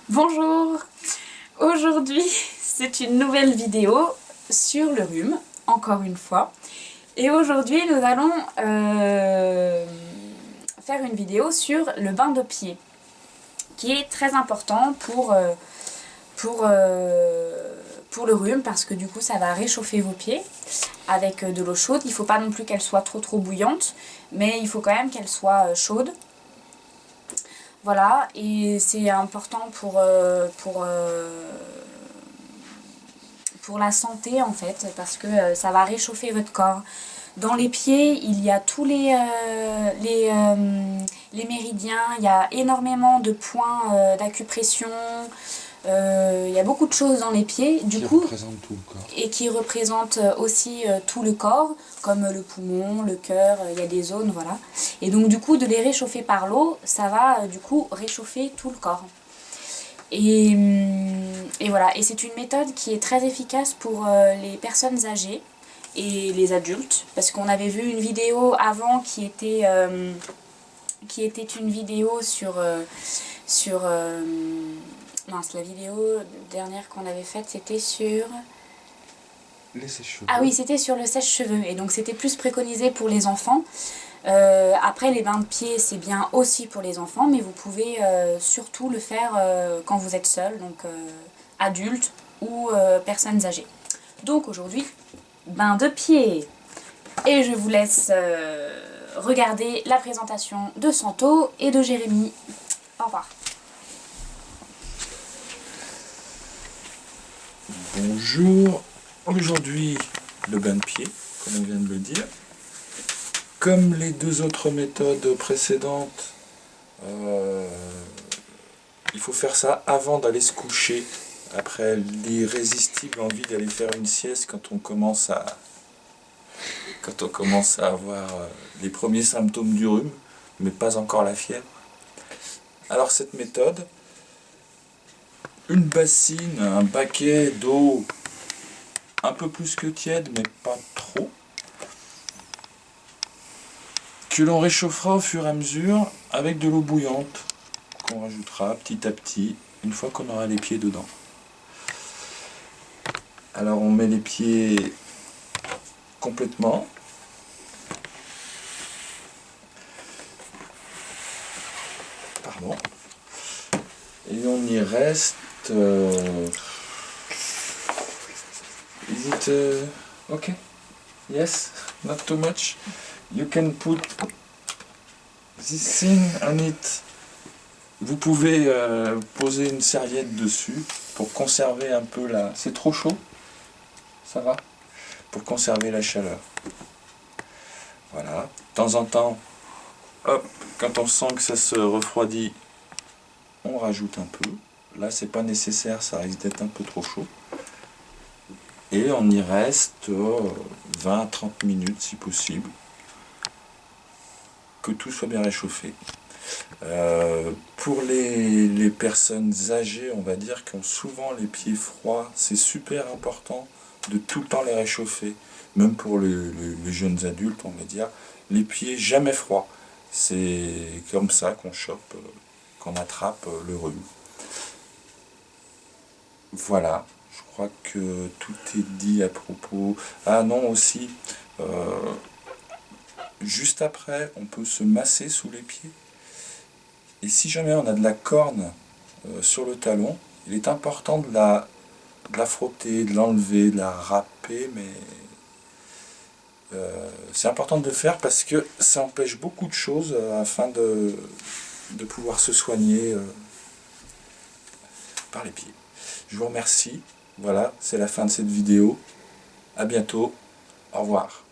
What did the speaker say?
Bonjour! Aujourd'hui, c'est une nouvelle vidéo sur le rhume, encore une fois. Et aujourd'hui, nous allons faire une vidéo sur le bain de pied, qui est très important pour le rhume, parce que du coup, ça va réchauffer vos pieds avec de l'eau chaude. Il ne faut pas non plus qu'elle soit trop bouillante, mais il faut quand même qu'elle soit chaude. Voilà, et c'est important pour la santé en fait, parce que ça va réchauffer votre corps. Dans les pieds, il y a tous les méridiens, il y a énormément de points d'acupression, il y a beaucoup de choses dans les pieds, du coup, représentent tout le corps. Et qui représentent aussi tout le corps, comme le poumon, le cœur, il y a des zones, voilà. Et donc du coup, de les réchauffer par l'eau, ça va du coup réchauffer tout le corps. Et voilà, et c'est une méthode qui est très efficace pour les personnes âgées et les adultes, parce qu'on avait vu une vidéo avant qui était une vidéo mince, la vidéo dernière qu'on avait faite, c'était sur... Les sèche-cheveux. Ah oui, c'était sur le sèche-cheveux, et donc c'était plus préconisé pour les enfants. Après, les bains de pied, c'est bien aussi pour les enfants, mais vous pouvez surtout le faire quand vous êtes seul, donc adulte ou personnes âgées. Donc aujourd'hui, bain de pied. Et je vous laisse regarder la présentation de Santo et de Jérémy. Au revoir. Bonjour. Aujourd'hui, le bain de pied, comme on vient de le dire. Comme les deux autres méthodes précédentes, il faut faire ça avant d'aller se coucher. Après l'irrésistible envie d'aller faire une sieste quand on commence à avoir les premiers symptômes du rhume, mais pas encore la fièvre. Alors cette méthode, une bassine, un baquet d'eau un peu plus que tiède, mais pas trop, que l'on réchauffera au fur et à mesure avec de l'eau bouillante, qu'on rajoutera petit à petit, une fois qu'on aura les pieds dedans. Alors on met les pieds complètement. Pardon. Et on y reste... Is it okay? Yes, not too much. You can put this thing on it. Vous pouvez poser une serviette dessus pour conserver un peu la... C'est trop chaud? Ça va? Pour conserver la chaleur. Voilà. De temps en temps, hop, quand on sent que ça se refroidit, on rajoute un peu. Là, c'est pas nécessaire, ça risque d'être un peu trop chaud. Et on y reste 20 à 30 minutes si possible, que tout soit bien réchauffé. Pour les personnes âgées, on va dire, qui ont souvent les pieds froids, c'est super important de tout le temps les réchauffer. Même pour les jeunes adultes, on va dire, les pieds jamais froids. C'est comme ça qu'on chope, qu'on attrape le rhume. Voilà. Je crois que tout est dit à propos. Ah non, aussi, juste après, on peut se masser sous les pieds. Et si jamais on a de la corne sur le talon, il est important de la frotter, de l'enlever, de la râper, mais c'est important de le faire parce que ça empêche beaucoup de choses afin de pouvoir se soigner par les pieds. Je vous remercie. Voilà, c'est la fin de cette vidéo. À bientôt. Au revoir.